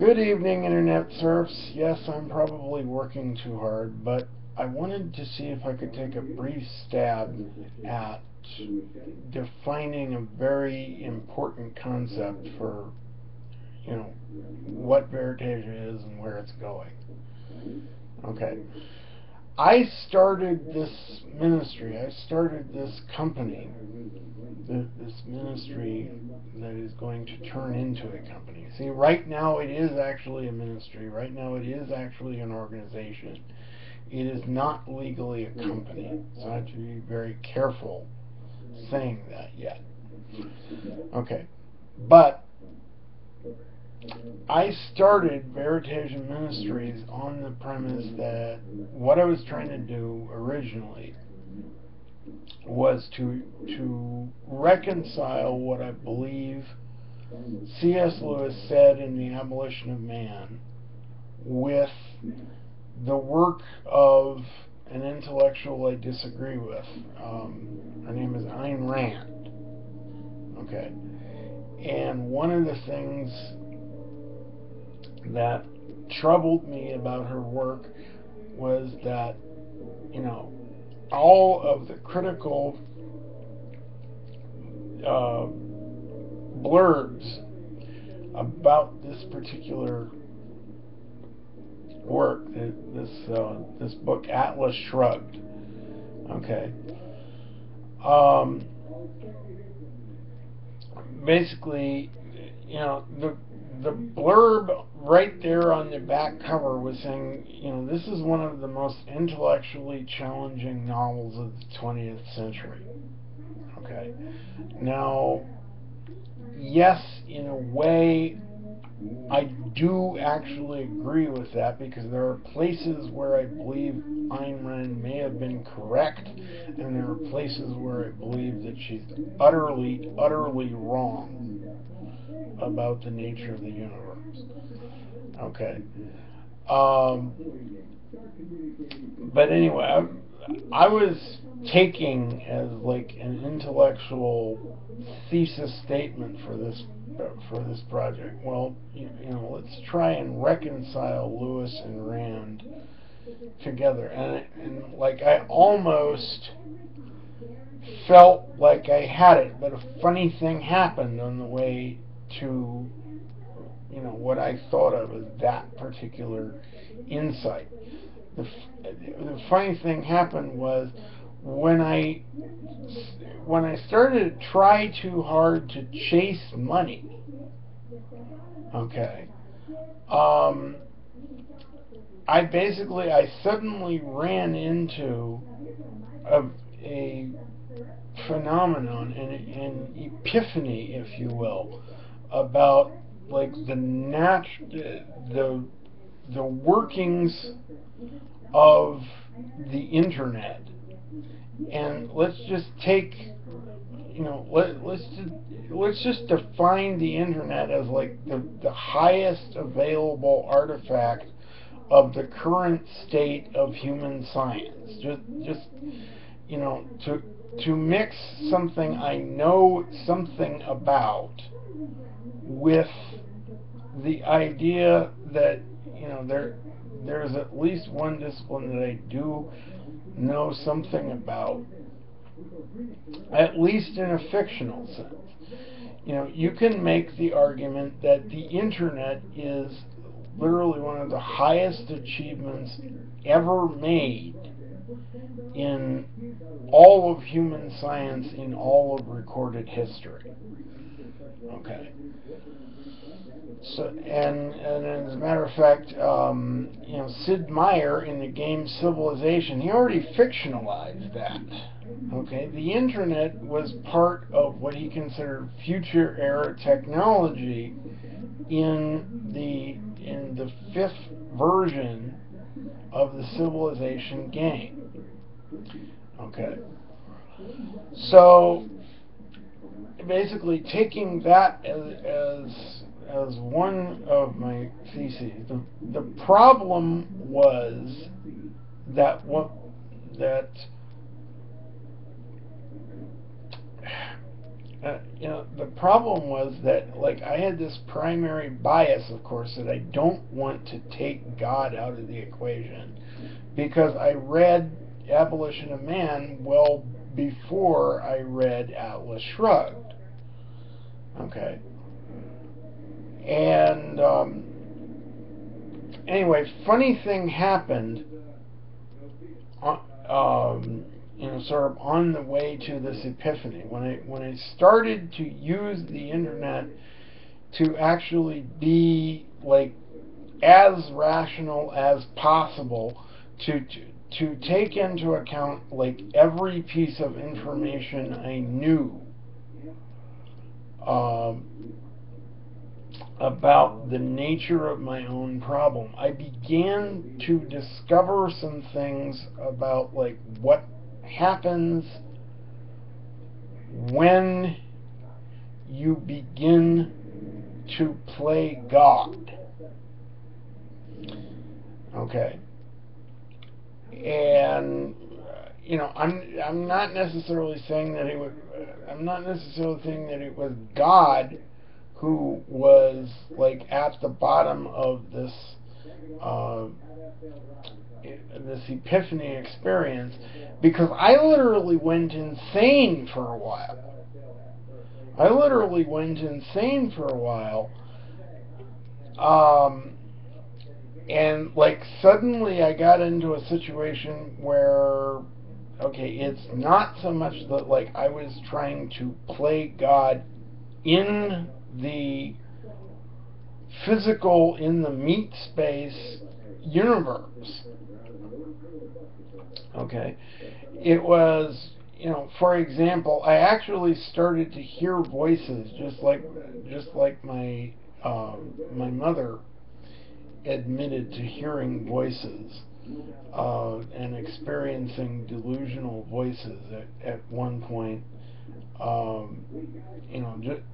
Good evening, Internet Surfs. Yes, I'm probably working too hard, but I wanted to see if I could take a brief stab at defining a very important concept for, what Veritasia is and where it's going. Okay. I started this ministry, I started this company, this ministry that is going to turn into a company. See, right now it is actually a ministry. Right now it is actually an organization. It is not legally a company. So I have to be very careful saying that yet. Okay. But I started Veritasia Ministries on the premise that what I was trying to do originally was to reconcile what I believe C.S. Lewis said in The Abolition of Man with the work of an intellectual I disagree with. Her name is Ayn Rand. Okay. And one of the things that troubled me about her work was that, all of the critical blurbs about this particular work, this book, Atlas Shrugged. Okay. Basically, the blurb right there on the back cover was saying, this is one of the most intellectually challenging novels of the 20th century. Okay. Now, yes, in a way, I do actually agree with that, because there are places where I believe Ayn Rand may have been correct, and there are places where I believe that she's utterly, utterly wrong about the nature of the universe. Okay. But anyway, I was taking as like an intellectual thesis statement for this project. Well, let's try and reconcile Lewis and Rand together, and like I almost felt like I had it, but a funny thing happened on the way to what I thought of as that particular insight. The funny thing happened was when I started to try too hard to chase money. Okay. I suddenly ran into a phenomenon, an epiphany, if you will, about like the workings of the internet. And let's just take, let's just define the internet as like the highest available artifact of the current state of human science. Just to mix something I know something about with the idea that there's at least one discipline that I do know something about, at least in a fictional sense. You can make the argument that the internet is literally one of the highest achievements ever made in all of human science, in all of recorded history. Okay. So, and as a matter of fact, Sid Meier in the game Civilization, he already fictionalized that. Okay, the internet was part of what he considered future era technology in the fifth version of the Civilization game. Okay, so basically taking that as one of my theses, the problem was that the problem was that, like, I had this primary bias, of course, that I don't want to take God out of the equation, because I read Abolition of Man well before I read Atlas Shrugged. Okay. And anyway, funny thing happened, sort of on the way to this epiphany. When I started to use the internet to actually be, like, as rational as possible, to take into account, like, every piece of information I knew about the nature of my own problem, I began to discover some things about, like, what happens when you begin to play God. Okay. And I'm not necessarily saying that it was God who was, like, at the bottom of this epiphany experience, because I literally went insane for a while. And, like, suddenly I got into a situation where, okay, it's not so much that, like, I was trying to play God in the physical, in the meat space universe. Okay. It was, for example, I actually started to hear voices, just like my mother admitted to hearing voices and experiencing delusional voices at one point.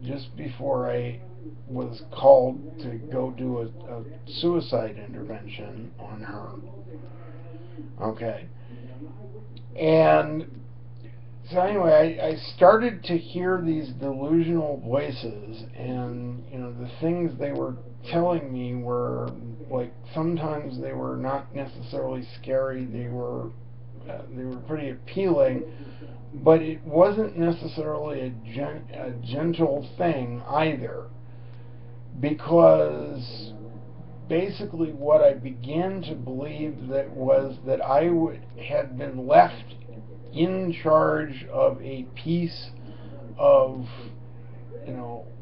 Just before I was called to go do a suicide intervention on her. Okay. And so anyway, I started to hear these delusional voices, and the things they were telling me were, like, sometimes they were not necessarily scary. They were pretty appealing, but it wasn't necessarily a gentle thing either, because basically what I began to believe was that I had been left in charge of a piece of,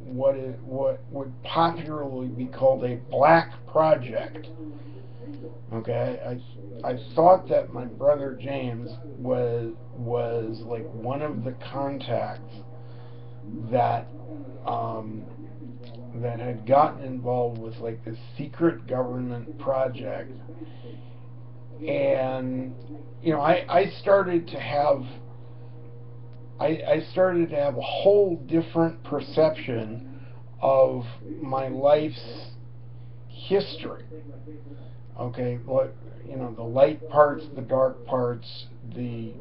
what would popularly be called a black project. Okay, I thought that my brother James was like one of the contacts that had gotten involved with, like, this secret government project. And I started to have a whole different perception of my life's history. Okay, the light parts, the dark parts, the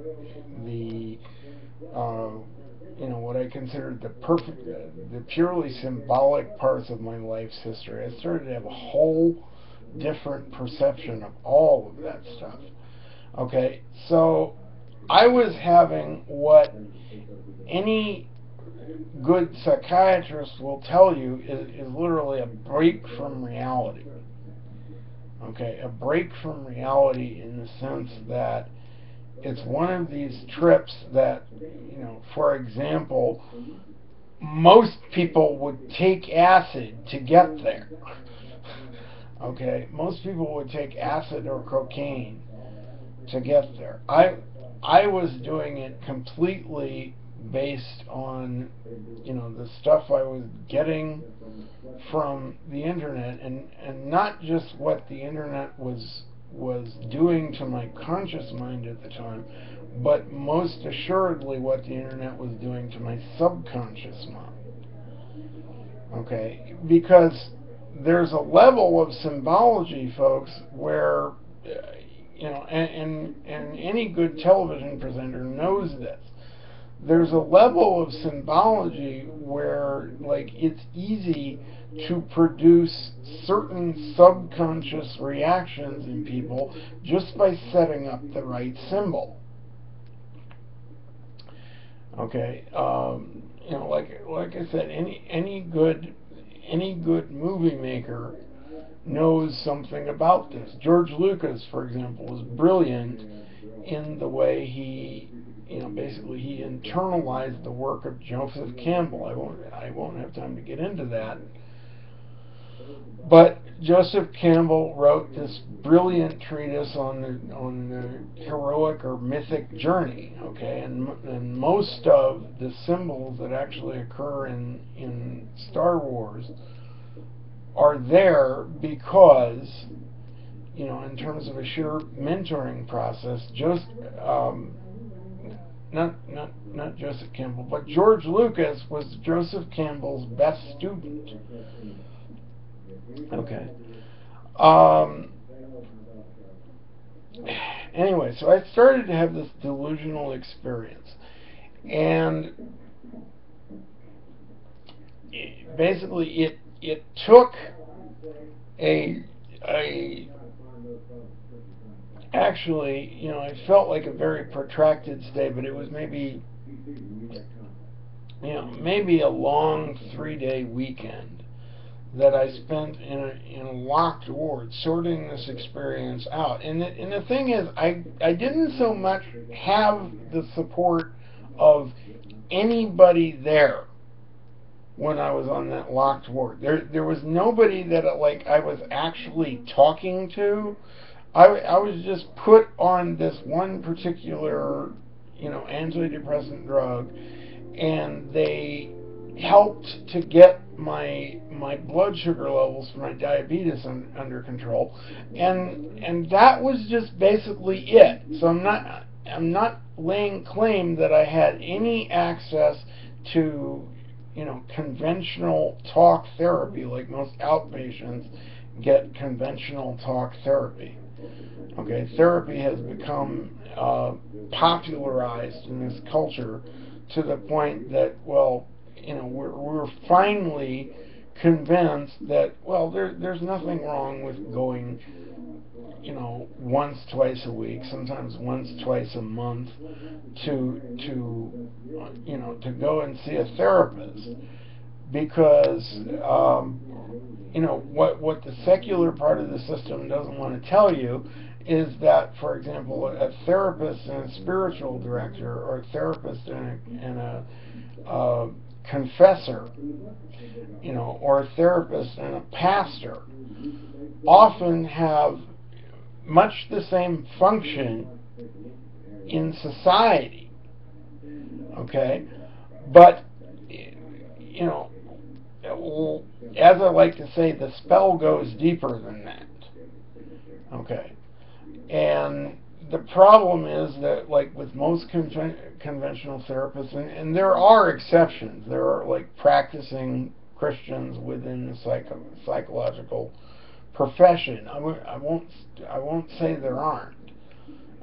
what I considered the purely symbolic parts of my life's history. I started to have a whole different perception of all of that stuff. Okay, so I was having what any good psychiatrist will tell you is literally a break from reality. Okay, a break from reality in the sense that it's one of these trips that, for example, most people would take acid to get there. Okay, most people would take acid or cocaine to get there. I was doing it completely based on, the stuff I was getting from the internet, and not just what the internet was doing to my conscious mind at the time, but most assuredly what the internet was doing to my subconscious mind. Okay, because there's a level of symbology, folks, where and any good television presenter knows this, there's a level of symbology where, like, it's easy to produce certain subconscious reactions in people just by setting up the right symbol. Okay, like I said, any good movie maker knows something about this. George Lucas, for example, was brilliant in the way he, basically he internalized the work of Joseph Campbell. I won't have time to get into that. But Joseph Campbell wrote this brilliant treatise on the heroic or mythic journey. Okay, and most of the symbols that actually occur in Star Wars are there because, in terms of a sheer mentoring process, just not Joseph Campbell, but George Lucas was Joseph Campbell's best student. Okay. Anyway, so I started to have this delusional experience, and basically it took actually, it felt like a very protracted stay, but it was maybe a long 3-day weekend that I spent in a locked ward, sorting this experience out. And the thing is, I didn't so much have the support of anybody there when I was on that locked ward. There was nobody that I was actually talking to. I was just put on this one particular antidepressant drug, and they helped to get my blood sugar levels for my diabetes under control, and that was just basically it. So I'm not laying claim that I had any access to conventional talk therapy, like most outpatients get conventional talk therapy. Okay, therapy has become popularized in this culture to the point that, we're finally convinced that, there's nothing wrong with going, once, twice a week, sometimes once, twice a month, to go and see a therapist, because what the secular part of the system doesn't want to tell you is that, for example, a therapist and a spiritual director, or a therapist and a confessor, or a therapist and a pastor, often have much the same function in society. Okay, but as I like to say, the spell goes deeper than that. Okay, and the problem is that, like with most conventional therapists, and there are exceptions, there are practicing Christians within the psychological profession. I won't say there aren't.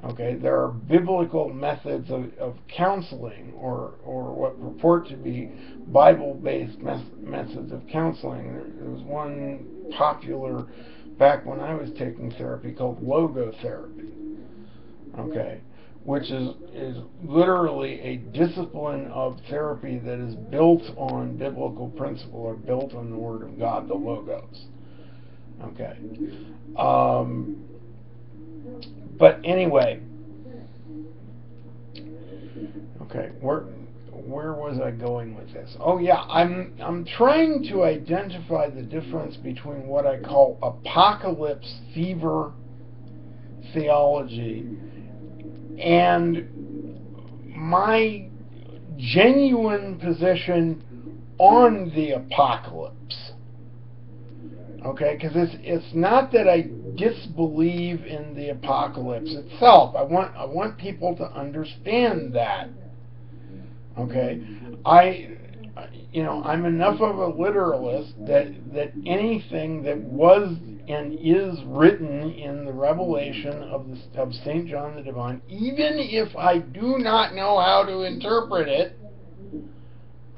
Okay, there are biblical methods of counseling, or what purport to be Bible-based methods of counseling. There was one popular back when I was taking therapy called logotherapy. Okay, which is literally a discipline of therapy that is built on biblical principle, or built on the Word of God, the Logos. Okay. But anyway, okay, where was I going with this? Oh yeah, I'm trying to identify the difference between what I call apocalypse fever theology and my genuine position on the apocalypse. Okay, because it's not that I disbelieve in the apocalypse itself. I want people to understand that. Okay, I'm enough of a literalist that anything that was and is written in the revelation of St. John the Divine, even if I do not know how to interpret it,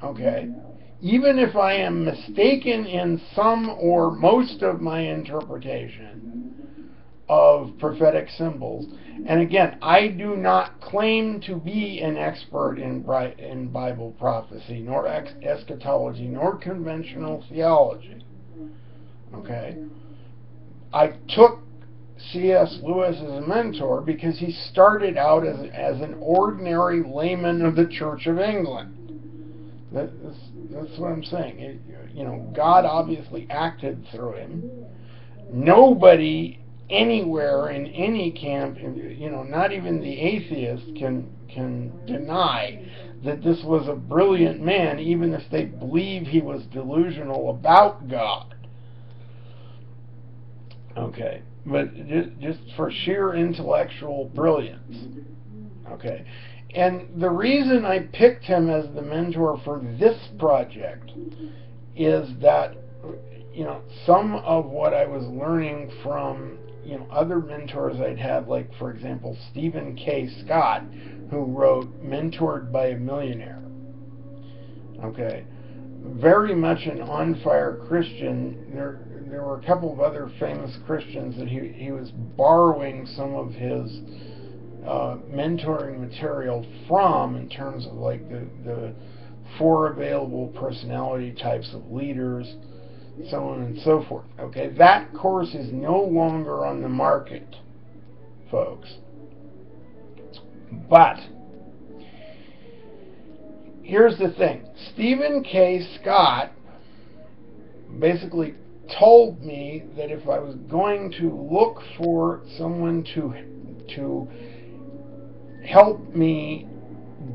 okay, even if I am mistaken in some or most of my interpretation of prophetic symbols. And again, I do not claim to be an expert in Bible prophecy, nor eschatology, nor conventional theology. Okay? I took C.S. Lewis as a mentor because he started out as an ordinary layman of the Church of England. That's what I'm saying. God obviously acted through him. Nobody anywhere in any camp, not even the atheist can deny that this was a brilliant man, even if they believe he was delusional about God. Okay, but just for sheer intellectual brilliance. Okay, and the reason I picked him as the mentor for this project is that some of what I was learning from other mentors I'd had, like for example Stephen K. Scott, who wrote Mentored by a Millionaire. Okay, very much an on-fire Christian. There were a couple of other famous Christians that he was borrowing some of his mentoring material from, in terms of like the 4 available personality types of leaders, so on and so forth. Okay, that course is no longer on the market, folks. But here's the thing. Stephen K. Scott basically told me that if I was going to look for someone to help me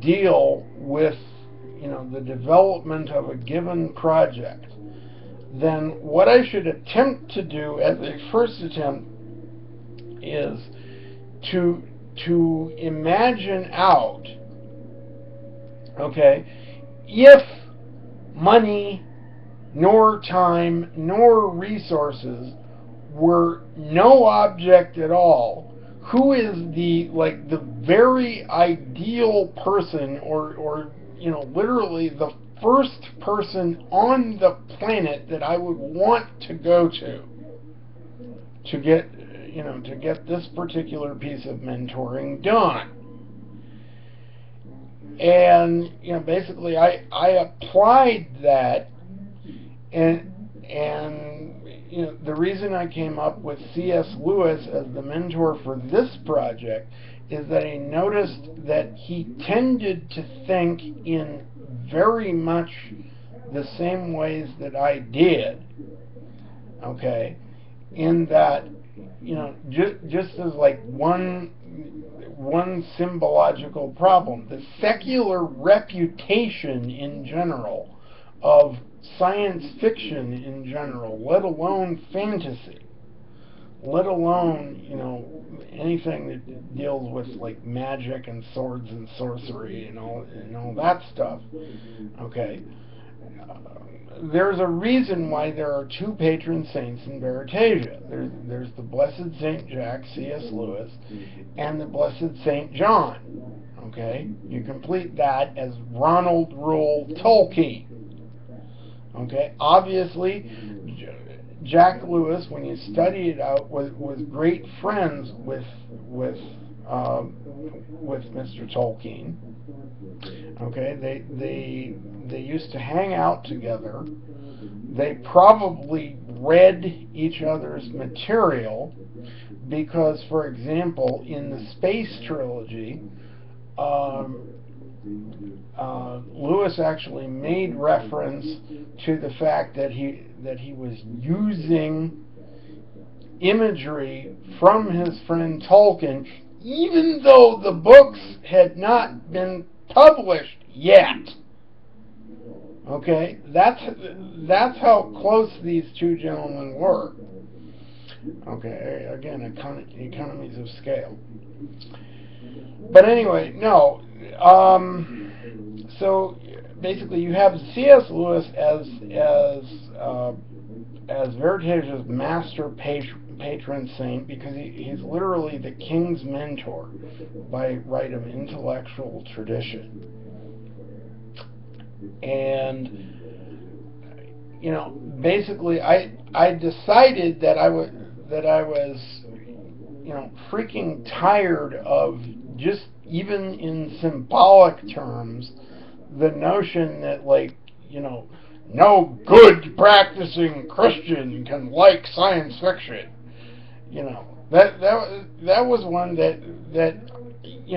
deal with the development of a given project, then what I should attempt to do as a first attempt is to imagine out, okay, if money nor time nor resources were no object at all, who is the very ideal person, or literally the first person on the planet that I would want to go to get this particular piece of mentoring done. And basically I applied that, and the reason I came up with C.S. Lewis as the mentor for this project is that I noticed that he tended to think in very much the same ways that I did. Okay, in that just as like one symbological problem, the secular reputation in general of science fiction in general, let alone fantasy, let alone anything that deals with like magic and swords and sorcery and all that stuff. Okay, there's a reason why there are 2 patron saints in Veritasia. There's the Blessed Saint Jack, C.S. Lewis, and the Blessed Saint John. Okay, you complete that as Ronald Reuel Tolkien. Okay, obviously Jack Lewis, when you study it out, was great friends with Mr. Tolkien. Okay, they used to hang out together. They probably read each other's material because, for example, in the Space Trilogy, Lewis actually made reference to the fact that he was using imagery from his friend Tolkien, even though the books had not been published yet. Okay, that's how close these 2 gentlemen were. Okay, again, economies of scale. But anyway, no. So basically, you have C.S. Lewis as as Veritasia's master patron saint, because he's literally the king's mentor by right of intellectual tradition. And basically, I decided that I was freaking tired of, just even in symbolic terms, the notion that no good practicing Christian can like science fiction. That was one that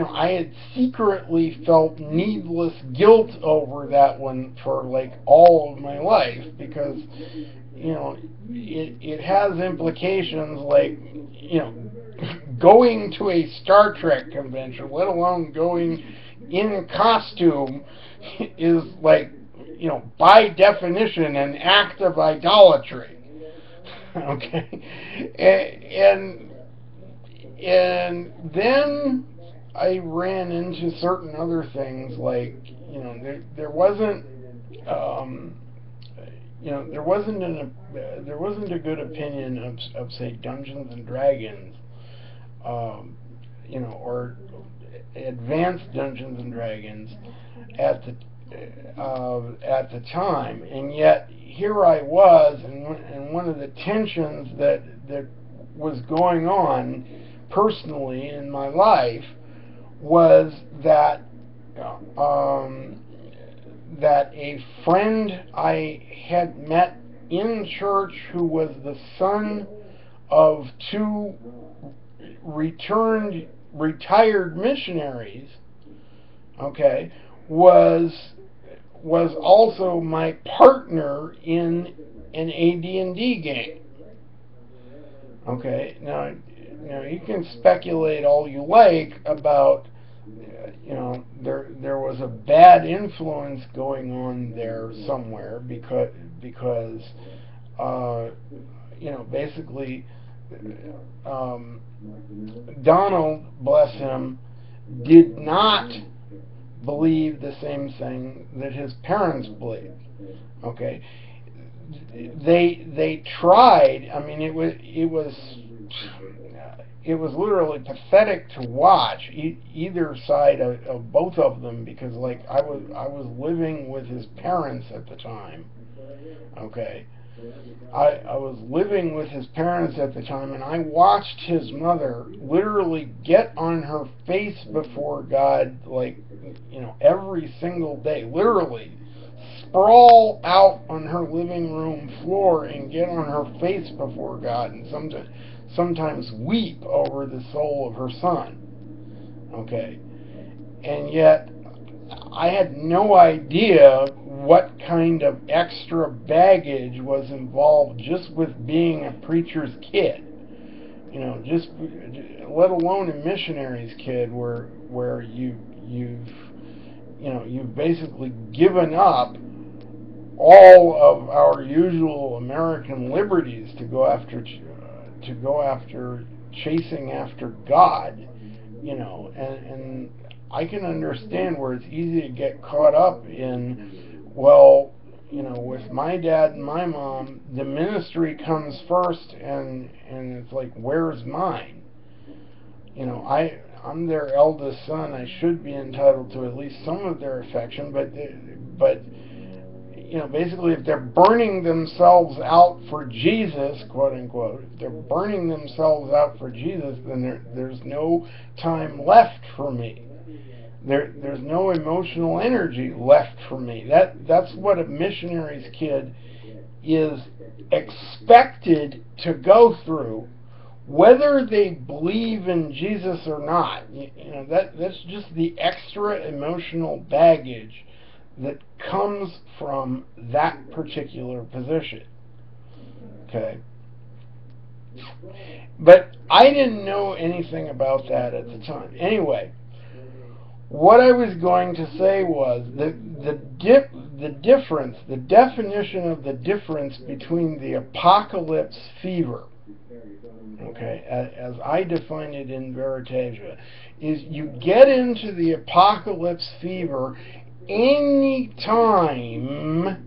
I had secretly felt needless guilt over that one for all of my life, because it has implications going to a Star Trek convention, let alone going in costume, is by definition an act of idolatry. Okay, and then I ran into certain other things, there wasn't a good opinion of say Dungeons and Dragons, or advanced Dungeons and Dragons at the time, and yet here I was, and one of the tensions that was going on personally in my life was that that a friend I had met in church, who was the son of two retired missionaries, okay, was also my partner in an AD&D game. Okay, now you can speculate all you like about there was a bad influence going on there somewhere, because basically Donald, bless him, did not believe the same thing that his parents believed. Okay, they tried. I mean, it was literally pathetic to watch either side of both of them, because I was living with his parents at the time. Okay, I was living with his parents at the time, and I watched his mother literally get on her face before God, every single day, literally sprawl out on her living room floor and get on her face before God, and sometimes weep over the soul of her son. Okay, and yet I had no idea what kind of extra baggage was involved just with being a preacher's kid. Just let alone a missionary's kid, where you've basically given up all of our usual American liberties to go after chasing after God, and I can understand where it's easy to get caught up in, with my dad and my mom, the ministry comes first, and it's where's mine? I'm their eldest son. I should be entitled to at least some of their affection, but basically, if they're burning themselves out for Jesus, quote unquote, if they're burning themselves out for Jesus, then there's no time left for me. There's no emotional energy left for me. That's what a missionary's kid is expected to go through, whether they believe in Jesus or not. That's just the extra emotional baggage that comes from that particular position. Okay. But I didn't know anything about that at the time. Anyway, what I was going to say was that the definition of the difference between the apocalypse fever, okay, as I define it in Veritasia, is you get into the apocalypse fever any time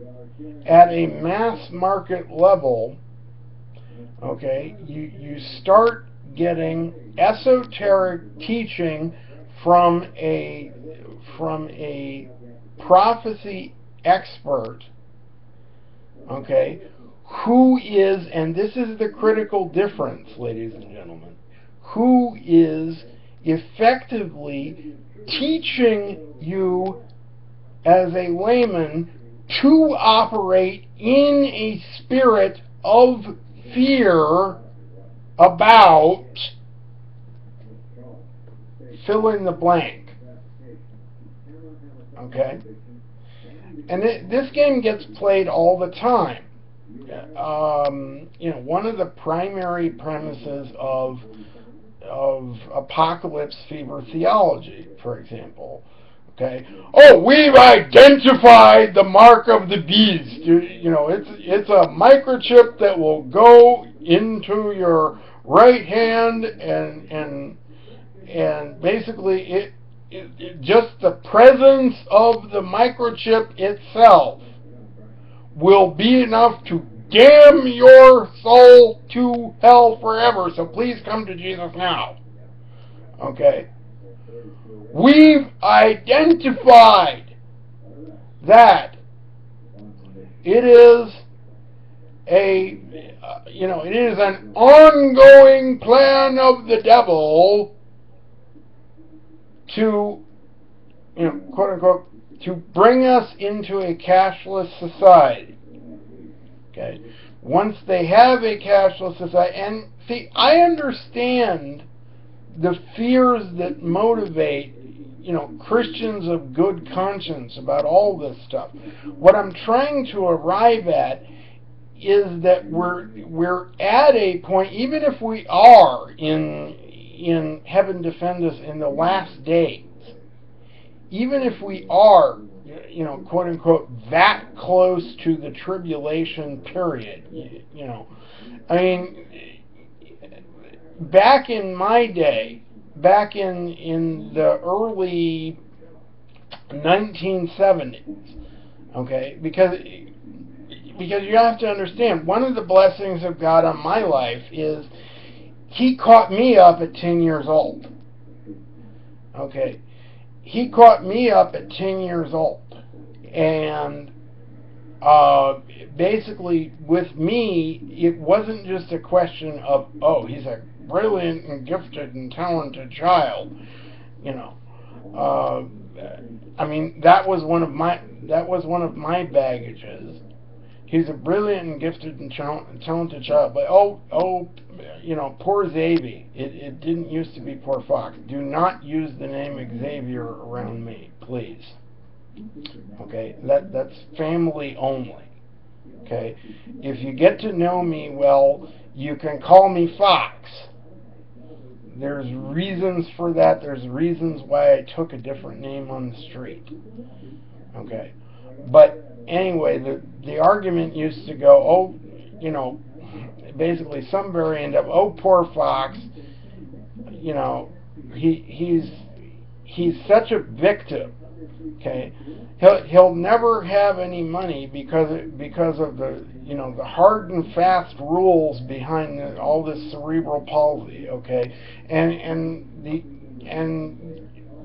at a mass market level Okay, you start getting esoteric teaching from a prophecy expert, okay, who is, and this is the critical difference, ladies and gentlemen, who is effectively teaching you as a layman to operate in a spirit of fear about fill in the blank. Okay? And this game gets played all the time. One of the primary premises of apocalypse fever theology, for example. Okay. Oh, we've identified the mark of the beast. It's a microchip that will go into your right hand, and basically it just the presence of the microchip itself will be enough to damn your soul to hell forever. So please come to Jesus now. Okay. We've identified that it is it is an ongoing plan of the devil to, quote unquote, to bring us into a cashless society. Okay. Once they have a cashless society, and see, I understand the fears that motivate, Christians of good conscience about all this stuff. What I'm trying to arrive at is that we're at a point, even if we are in heaven defend us in the last days, even if we are, quote unquote, that close to the tribulation period, I mean, back in my day, back in the early 1970s, okay, because you have to understand, one of the blessings of God on my life is He caught me up at 10 years old. Okay. He caught me up at 10 years old. And basically, with me, it wasn't just a question of, oh, he's a brilliant and gifted and talented child. I mean, that was one of my baggages. He's a brilliant and gifted and talented child, but poor Xavier. It didn't used to be poor Fox. Do not use the name Xavier around me, please. Okay, that's family only. Okay, if you get to know me well, you can call me Fox. There's reasons for that. There's reasons why I took a different name on the street. Okay, but anyway, the argument used to go, basically some variant of, oh, poor Fox, he's such a victim. Okay, he'll never have any money because of the the hard and fast rules behind all this cerebral palsy. Okay, and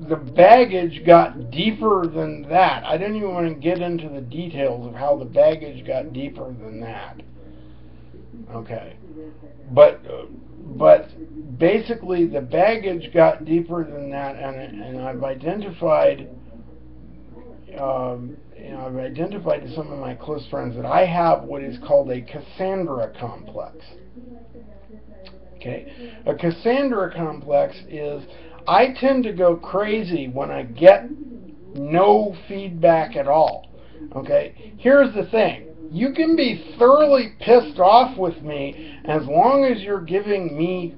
the baggage got deeper than that. I don't even want to get into the details of how the baggage got deeper than that. Okay, but basically the baggage got deeper than that, and I've identified. I've identified to some of my close friends that I have what is called a Cassandra complex. Okay, a Cassandra complex is I tend to go crazy when I get no feedback at all. Okay, here's the thing. You can be thoroughly pissed off with me as long as you're giving me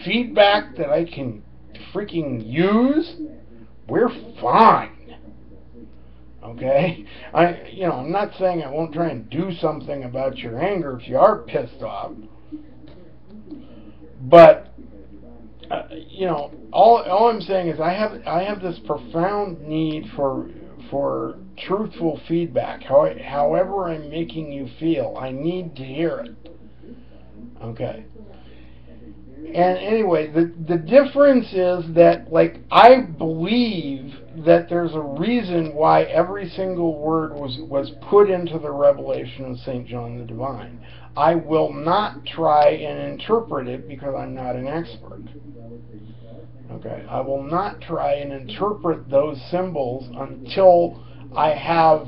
feedback that I can freaking use. We're fine. Okay? I'm not saying I won't try and do something about your anger if you are pissed off. But all I'm saying is I have this profound need for truthful feedback. However I'm making you feel, I need to hear it. Okay. And anyway, the difference is that, like, I believe that there's a reason why every single word was put into the revelation of St. John the Divine. I will not try and interpret it because I'm not an expert. Okay, I will not try and interpret those symbols until I have,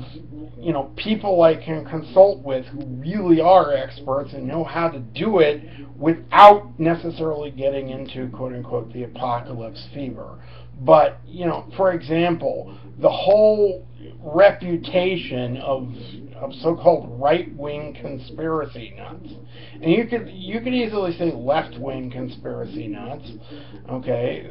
people I can consult with who really are experts and know how to do it without necessarily getting into, quote-unquote, the apocalypse fever. But, for example, the whole reputation of so-called right-wing conspiracy nuts, and you could easily say left-wing conspiracy nuts. Okay,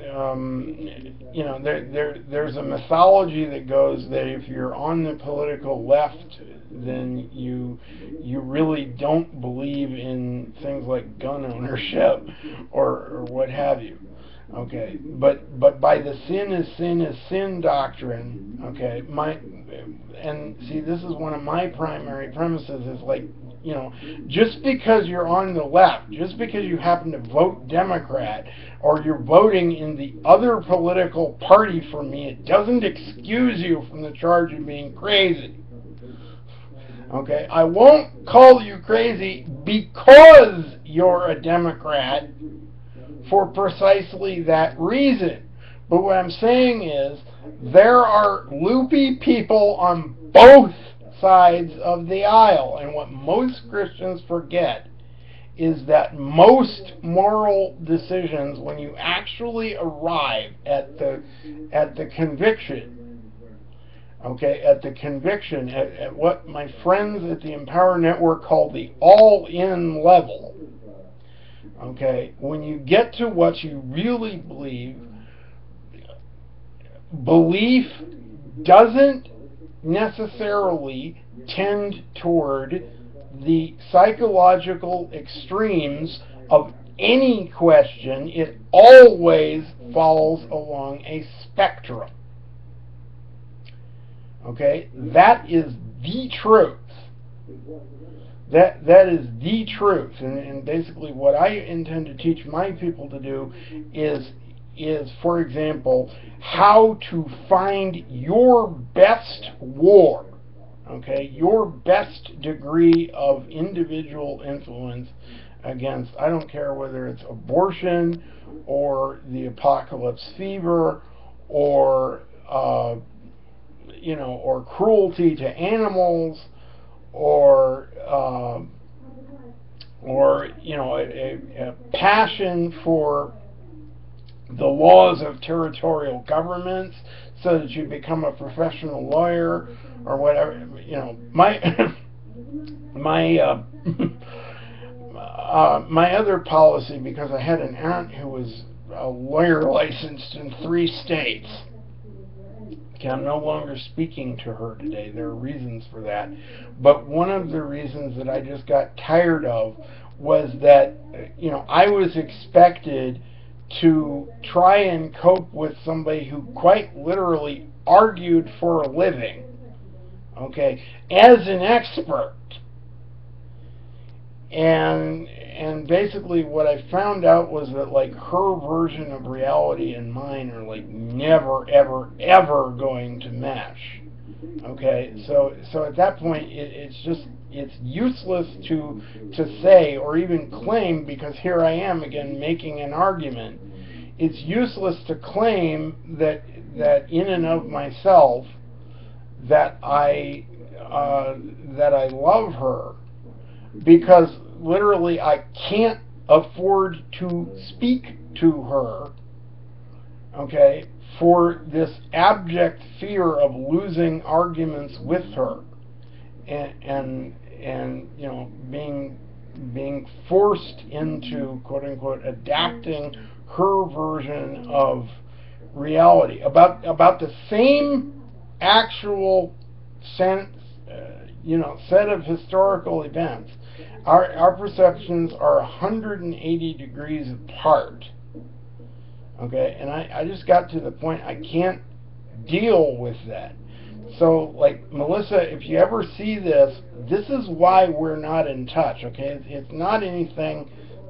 there's a mythology that goes that if you're on the political left, then you really don't believe in things like gun ownership or what have you. Okay, but by the sin is sin doctrine, okay, and see, this is one of my primary premises, is like, just because you're on the left, just because you happen to vote Democrat, or you're voting in the other political party for me, it doesn't excuse you from the charge of being crazy. Okay, I won't call you crazy because you're a Democrat for precisely that reason. But what I'm saying is, there are loopy people on both sides of the aisle, and what most Christians forget is that most moral decisions, when you actually arrive at the conviction, at what my friends at the Empower Network call the all-in level, okay, when you get to what you really believe, belief doesn't necessarily tend toward the psychological extremes of any question. It always falls along a spectrum. Okay, that is the truth. That is the truth, and basically what I intend to teach my people to do is, for example, how to find your best war, okay, your best degree of individual influence against, I don't care whether it's abortion or the apocalypse fever or or cruelty to animals, or a passion for the laws of territorial governments so that you become a professional lawyer or whatever. My my other policy, because I had an aunt who was a lawyer licensed in 3 states. Okay, I'm no longer speaking to her today. There are reasons for that. But one of the reasons that I just got tired of was that, I was expected to try and cope with somebody who quite literally argued for a living, okay, as an expert. And basically what I found out was that, like, her version of reality and mine are, like, never, ever, ever going to mesh. Okay, so at that point, it's useless to say or even claim, because here I am again making an argument. It's useless to claim that in and of myself that I love her, because literally I can't afford to speak to her, okay, for this abject fear of losing arguments with her, and being forced into, quote unquote, adapting her version of reality about the same actual set of historical events. Our perceptions are 180 degrees apart. Okay, and I just got to the point I can't deal with that. So, like, Melissa, if you ever see this is why we're not in touch, okay? It's not anything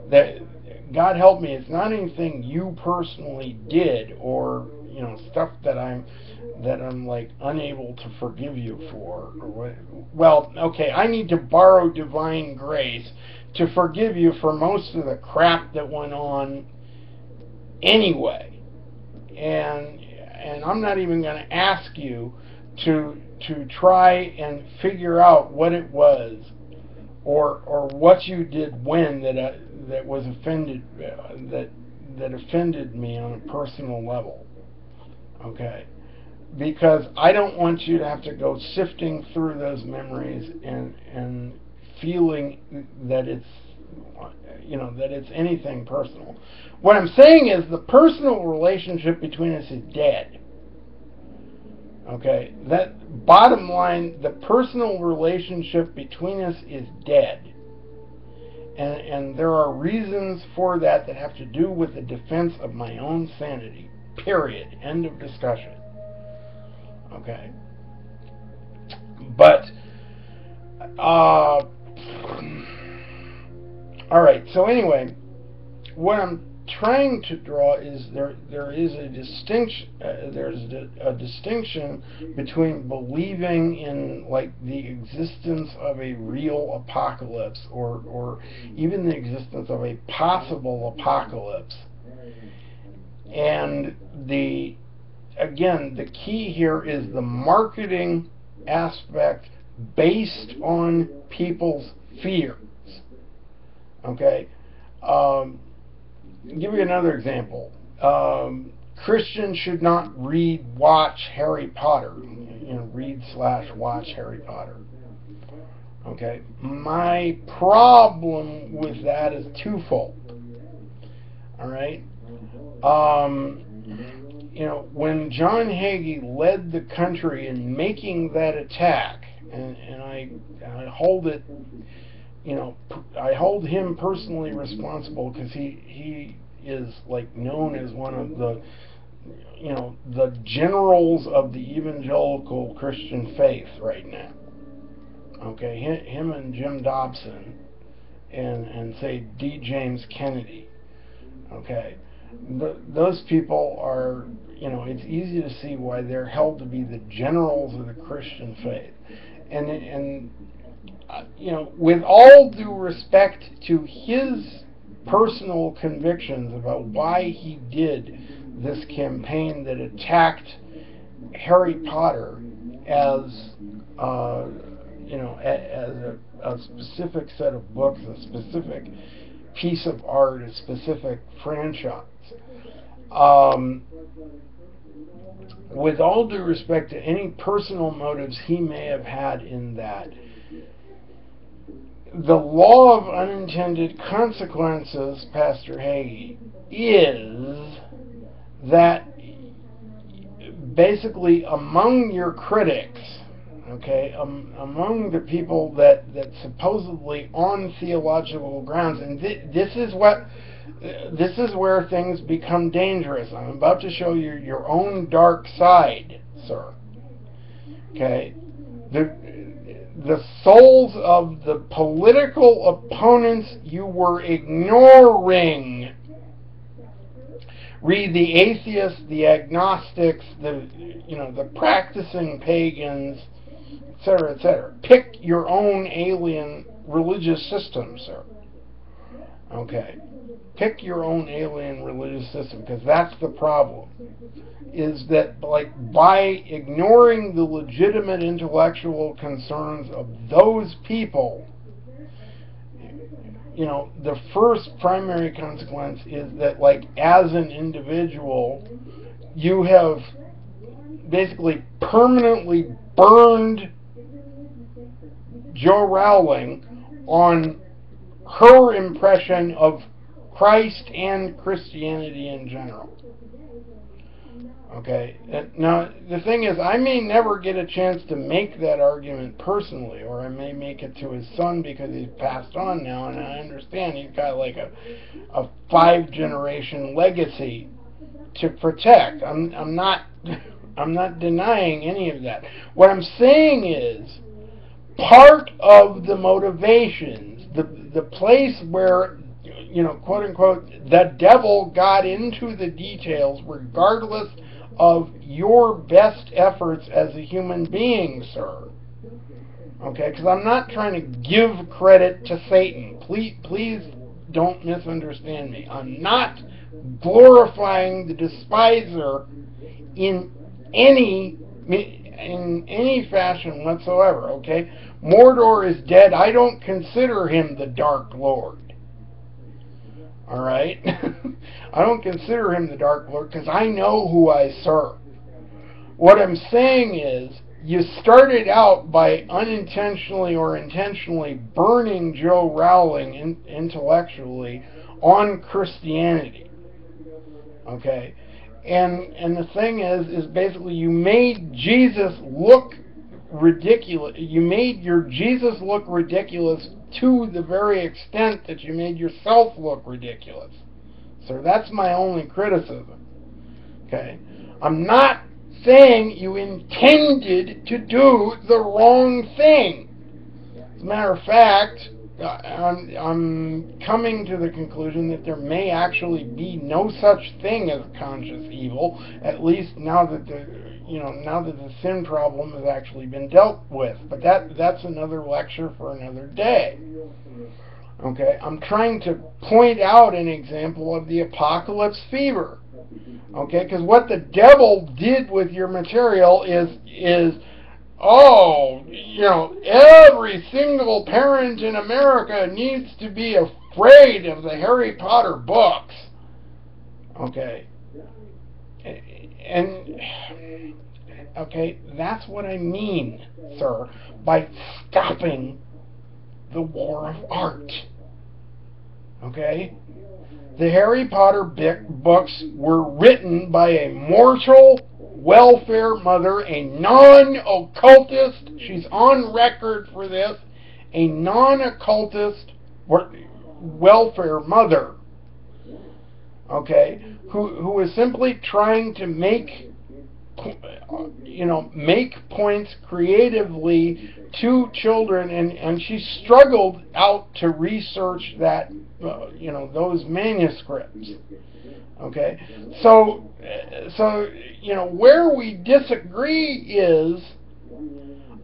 that, God help me, it's not anything you personally did, or stuff that I'm like unable to forgive you for, or what. Well, okay, I need to borrow divine grace to forgive you for most of the crap that went on anyway, and I'm not even going to ask you to try and figure out what it was, or what you did when that was offended, that offended me on a personal level. Okay, because I don't want you to have to go sifting through those memories and feeling that it's that it's anything personal. What I'm saying is the personal relationship between us is dead. Okay, that bottom line, the personal relationship between us is dead. And there are reasons for that have to do with the defense of my own sanity. Period. End of discussion. Okay. But, alright, so anyway, what I'm trying to draw is there is a distinction. There's a distinction between believing in like the existence of a real apocalypse, or even the existence of a possible apocalypse, and the key here is the marketing aspect based on people's fears. Okay. Give you another example. Christians should not watch Harry Potter. Read/watch Harry Potter. Okay. My problem with that is twofold. All right. When John Hagee led the country in making that attack, and I hold it. I hold him personally responsible, because he is like known as one of the the generals of the evangelical Christian faith right now. Okay, him and Jim Dobson and say D. James Kennedy. Okay, those people are, it's easy to see why they're held to be the generals of the Christian faith, and with all due respect to his personal convictions about why he did this campaign that attacked Harry Potter as a specific set of books, a specific piece of art, a specific franchise. With all due respect to any personal motives he may have had in that, the law of unintended consequences, Pastor Hagee, is that basically among your critics, okay, among the people that supposedly on theological grounds, and this is where things become dangerous. I'm about to show you your own dark side, sir. Okay, the souls of the political opponents you were ignoring. Read the atheists, the agnostics, the practicing pagans, etc., etc. Pick your own alien religious system, sir. Okay. Pick your own alien religious system, because that's the problem. Is that by ignoring the legitimate intellectual concerns of those people, the first primary consequence is that, as an individual, you have basically permanently burned Jo Rowling on her impression of Christ and Christianity in general. Okay, now the thing is, I may never get a chance to make that argument personally, or I may make it to his son because he's passed on now, and I understand he's got like a 5-generation legacy to protect. I'm not denying any of that. What I'm saying is, part of the motivations, the place where quote unquote, the devil got into the details regardless of your best efforts as a human being, sir. Okay, because I'm not trying to give credit to Satan. Please don't misunderstand me. I'm not glorifying the despiser in any fashion whatsoever. Okay, Mordor is dead. I don't consider him the Dark Lord. All right, I don't consider him the Dark Lord because I know who I serve. What I'm saying is, you started out by unintentionally or intentionally burning Joe Rowling intellectually on Christianity. Okay? And the thing is basically you made Jesus look ridiculous. You made your Jesus look ridiculous to the very extent that you made yourself look ridiculous. So that's my only criticism. Okay? I'm not saying you intended to do the wrong thing. As a matter of fact, I'm coming to the conclusion that there may actually be no such thing as conscious evil, at least now that the sin problem has actually been dealt with. But that's another lecture for another day. Okay, I'm trying to point out an example of the apocalypse fever. Okay, because what the devil did with your material is every single parent in America needs to be afraid of the Harry Potter books. Okay, okay, that's what I mean, sir, by stopping the war of art. Okay? The Harry Potter books were written by a mortal welfare mother, a non-occultist, she's on record for this, a non-occultist welfare mother, okay, who is simply trying to make points creatively to children, and she struggled out to research that, those manuscripts. Okay, so where we disagree is,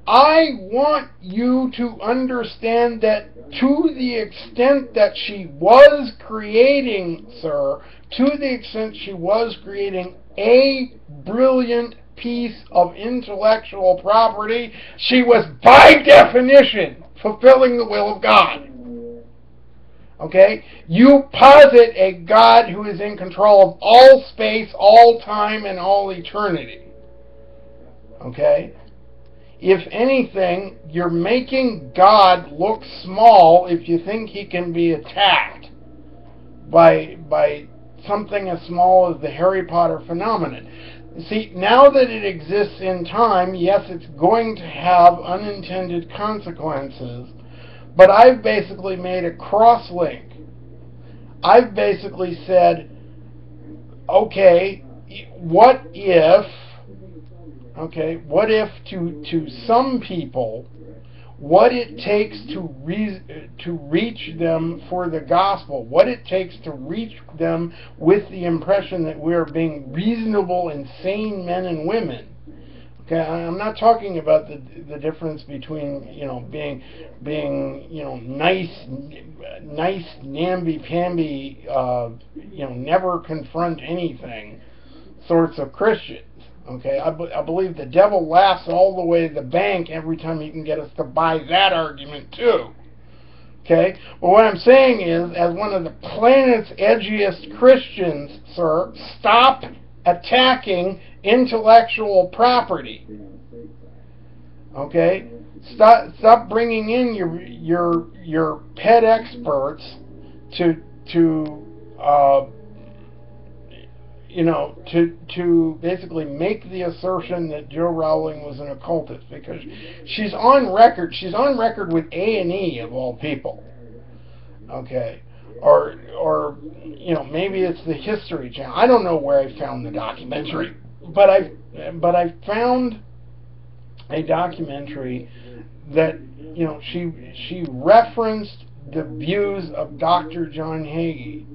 I want you to understand that to the extent that she was creating, sir, to the extent she was creating a brilliant piece of intellectual property, she was by definition fulfilling the will of God. Okay? You posit a God who is in control of all space, all time, and all eternity. Okay? If anything, you're making God look small if you think he can be attacked by something as small as the Harry Potter phenomenon. See, now that it exists in time, yes, it's going to have unintended consequences, but I've basically made a cross-link. I've basically said, okay, what if to some people, what it takes to reach them for the gospel, what it takes to reach them with the impression that we're being reasonable and sane men and women. Okay, I'm not talking about the difference between being nice namby-pamby never confront anything sorts of Christians. Okay, I believe the devil laughs all the way to the bank every time he can get us to buy that argument too. Okay, but what I'm saying is, as one of the planet's edgiest Christians, sir, stop attacking intellectual property. Okay, stop bringing in your pet experts to basically make the assertion that Joe Rowling was an occultist, because she's on record. She's on record with A&E of all people. Okay, or maybe it's the History Channel. I don't know where I found the documentary, but I found a documentary that she referenced the views of Dr. John Hagee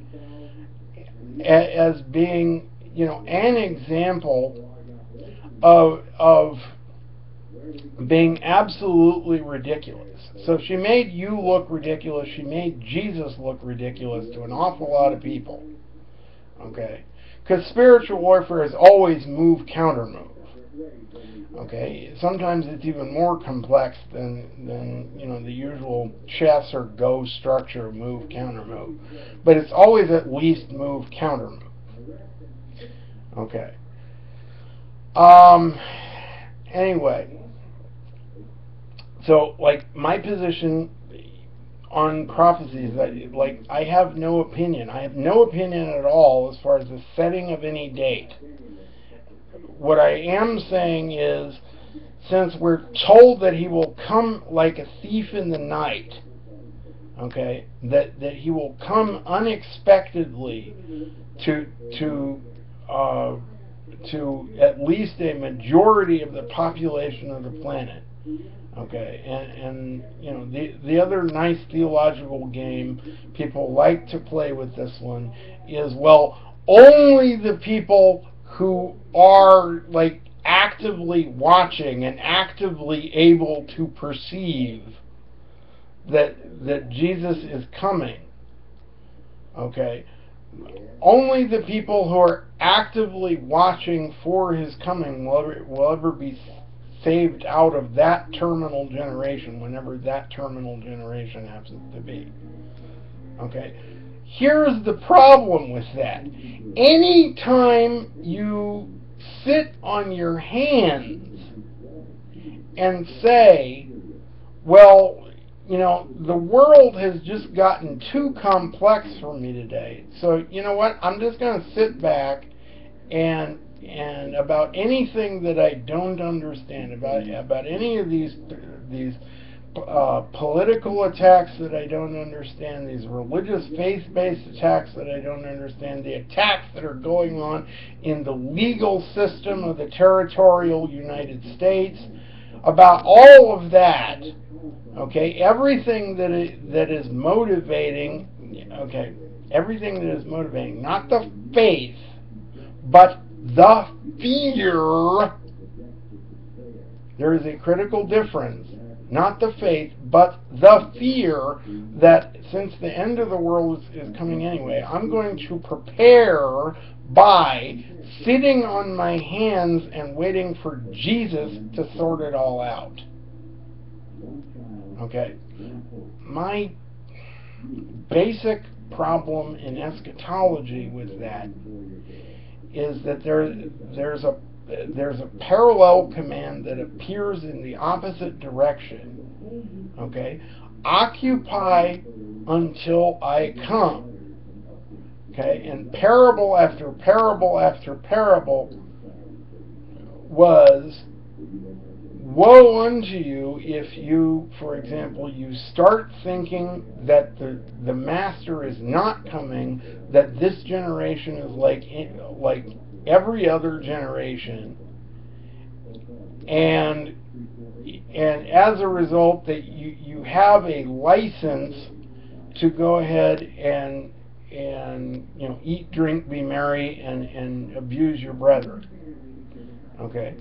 as being, an example of being absolutely ridiculous. So she made you look ridiculous. She made Jesus look ridiculous to an awful lot of people. Okay? Because spiritual warfare is always move, counter move. Okay? Sometimes it's even more complex than the usual chess or Go structure of move, counter move. But it's always at least move, counter move. Okay. Anyway. So, my position on prophecy is that, I have no opinion. I have no opinion at all as far as the setting of any date. What I am saying is, since we're told that he will come like a thief in the night, okay, that he will come unexpectedly to at least a majority of the population of the planet. Okay, and the other nice theological game people like to play with this one is, only the people who are actively watching and actively able to perceive that Jesus is coming. Okay, only the people who are actively watching for his coming will ever be saved out of that terminal generation, whenever that terminal generation happens to be. Okay? Here's the problem with that. Anytime you sit on your hands and say, the world has just gotten too complex for me today, so you know what, I'm just going to sit back and about anything that I don't understand, about any of these political attacks that I don't understand, these religious faith-based attacks that I don't understand, the attacks that are going on in the legal system of the territorial United States, about all of that, okay, everything that is motivating, not the faith, but the fear. There is a critical difference. Not the faith, but the fear that since the end of the world is coming anyway, I'm going to prepare by sitting on my hands and waiting for Jesus to sort it all out. Okay? My basic problem in eschatology with that is that there's a parallel command that appears in the opposite direction. Okay? Occupy until I come. Okay? And parable after parable after parable was, woe unto you if you, for example, you start thinking that the master is not coming, that this generation is like every other generation, and as a result that you have a license to go ahead and eat, drink, be merry, and abuse your brethren. Okay.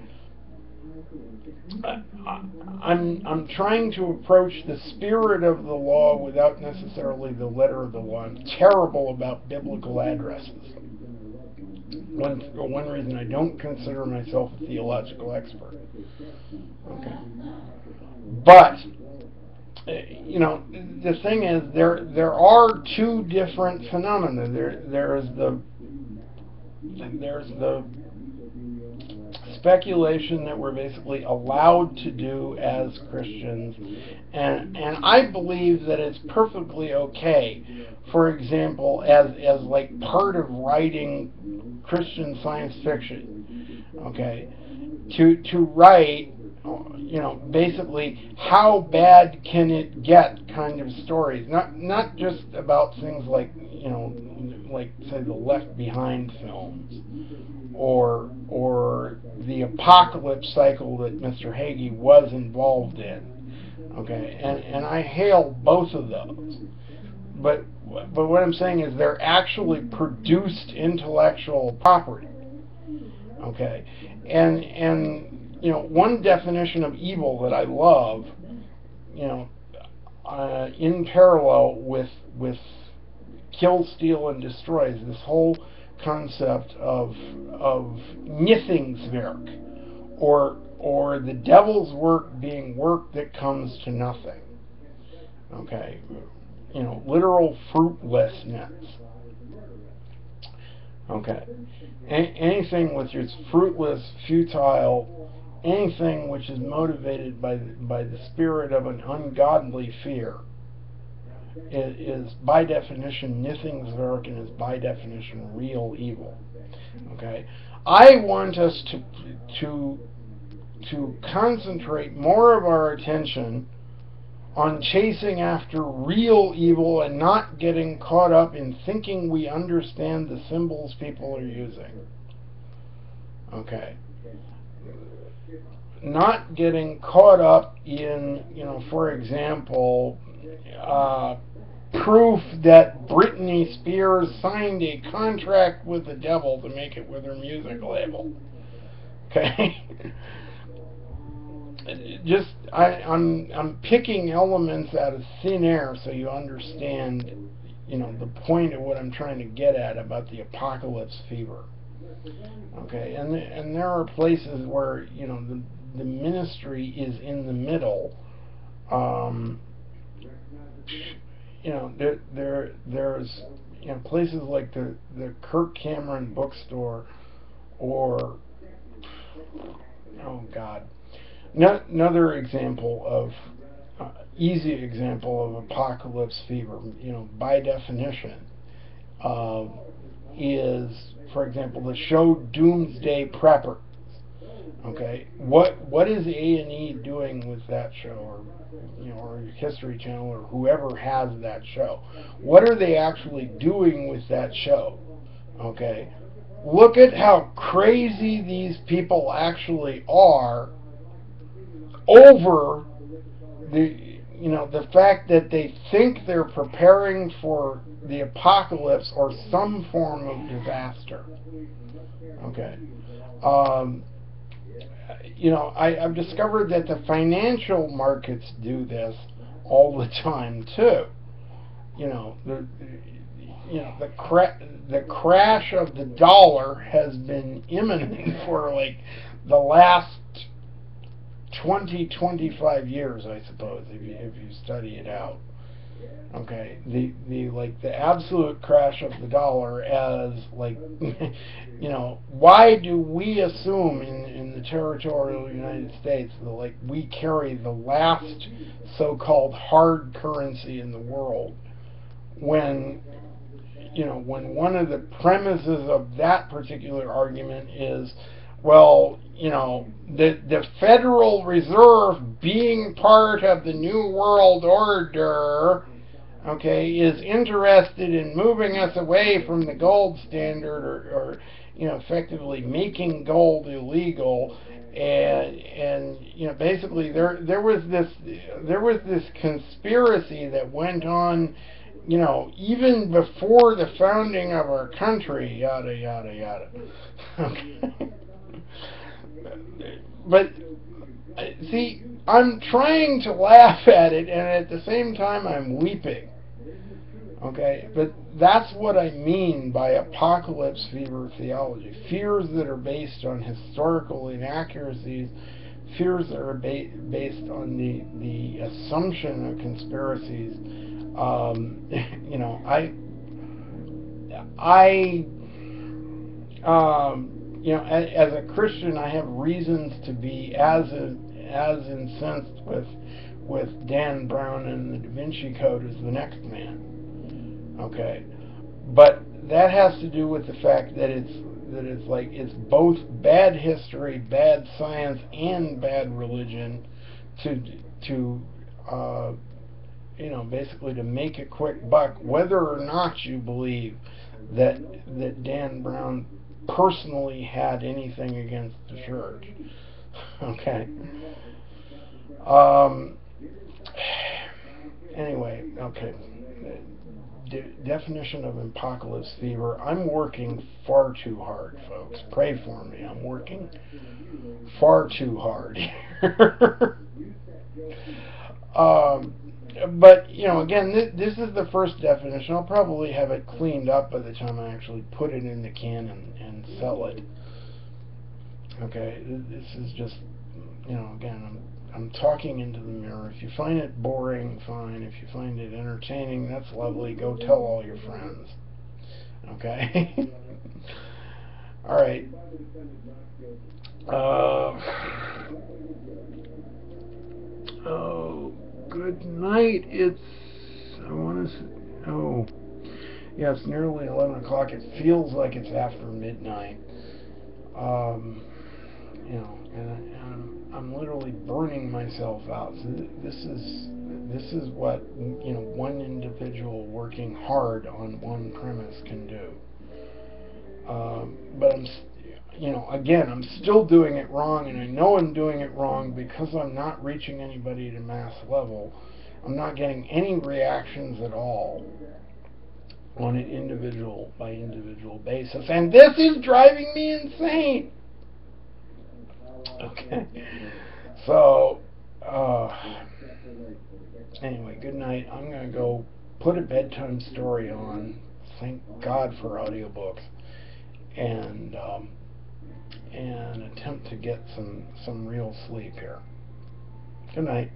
I'm trying to approach the spirit of the law without necessarily the letter of the law. I'm terrible about biblical addresses. One reason I don't consider myself a theological expert. Okay. But the thing is, there are two different phenomena. There's the speculation that we're basically allowed to do as Christians, and I believe that it's perfectly okay, for example, as like part of writing Christian science fiction, okay, to write, basically how bad can it get kind of stories, not just about things like, like say the Left Behind films, or the apocalypse cycle that Mr. Hagee was involved in. Okay, and I hail both of those. but what I'm saying is they're actually produced intellectual property. Okay, and one definition of evil that I love, in parallel with kill, steal, and destroy, is this whole concept of Nithingswerk, or the devil's work being work that comes to nothing. Okay, literal fruitlessness. Okay, anything which is fruitless, futile, anything which is motivated by the spirit of an ungodly fear is by definition Nithingswerk, and is by definition real evil. Okay, I want us to concentrate more of our attention on chasing after real evil and not getting caught up in thinking we understand the symbols people are using. Okay. Not getting caught up in, for example, proof that Britney Spears signed a contract with the devil to make it with her music label. Okay? I'm picking elements out of thin air so you understand, the point of what I'm trying to get at about the apocalypse fever. Okay, and there are places where the ministry is in the middle. There's places like the Kirk Cameron bookstore, or another example of easy example of apocalypse fever, by definition, is, for example, the show Doomsday Preppers. Okay, what is A&E doing with that show, or History Channel, or whoever has that show? What are they actually doing with that show? Okay, look at how crazy these people actually are over the fact that they think they're preparing for the apocalypse or some form of disaster. Okay. I've discovered that the financial markets do this all the time too. The crash of the dollar has been imminent for like the last 25 years, I suppose, if you study it out. Okay, the absolute crash of the dollar, as why do we assume in the territorial United States that we carry the last so-called hard currency in the world, when one of the premises of that particular argument is, well, the Federal Reserve, being part of the New World Order, okay, is interested in moving us away from the gold standard, or effectively making gold illegal, and basically there was this conspiracy that went on, even before the founding of our country, yada yada yada. Okay. But see, I'm trying to laugh at it, and at the same time I'm weeping. Okay, but that's what I mean by apocalypse fever theology. Fears that are based on historical inaccuracies, fears that are based on the assumption of conspiracies. As a Christian, I have reasons to be as incensed with Dan Brown and the Da Vinci Code as the next man. Okay, but that has to do with the fact that it's both bad history, bad science, and bad religion to basically to make a quick buck, whether or not you believe that Dan Brown personally had anything against the church. Okay. Anyway, okay. definition of apocalypse fever. I'm working far too hard, folks. Pray for me. I'm working far too hard here. But, you know, again, this is the first definition. I'll probably have it cleaned up by the time I actually put it in the can and sell it. Okay, this is just, you know, again, I'm talking into the mirror. If you find it boring, fine. If you find it entertaining, that's lovely. Go tell all your friends. Okay? All right. Oh, good night. Yeah, it's nearly 11 o'clock. It feels like it's after midnight. You know, and I'm literally burning myself out. So this is what, you know, one individual working hard on one premise can do. But you know, again, I'm still doing it wrong, and I know I'm doing it wrong because I'm not reaching anybody at a mass level. I'm not getting any reactions at all on an individual by individual basis, and this is driving me insane. Okay, so anyway, good night. I'm gonna go put a bedtime story on. Thank God for audiobooks, and attempt to get some real sleep here. Good night.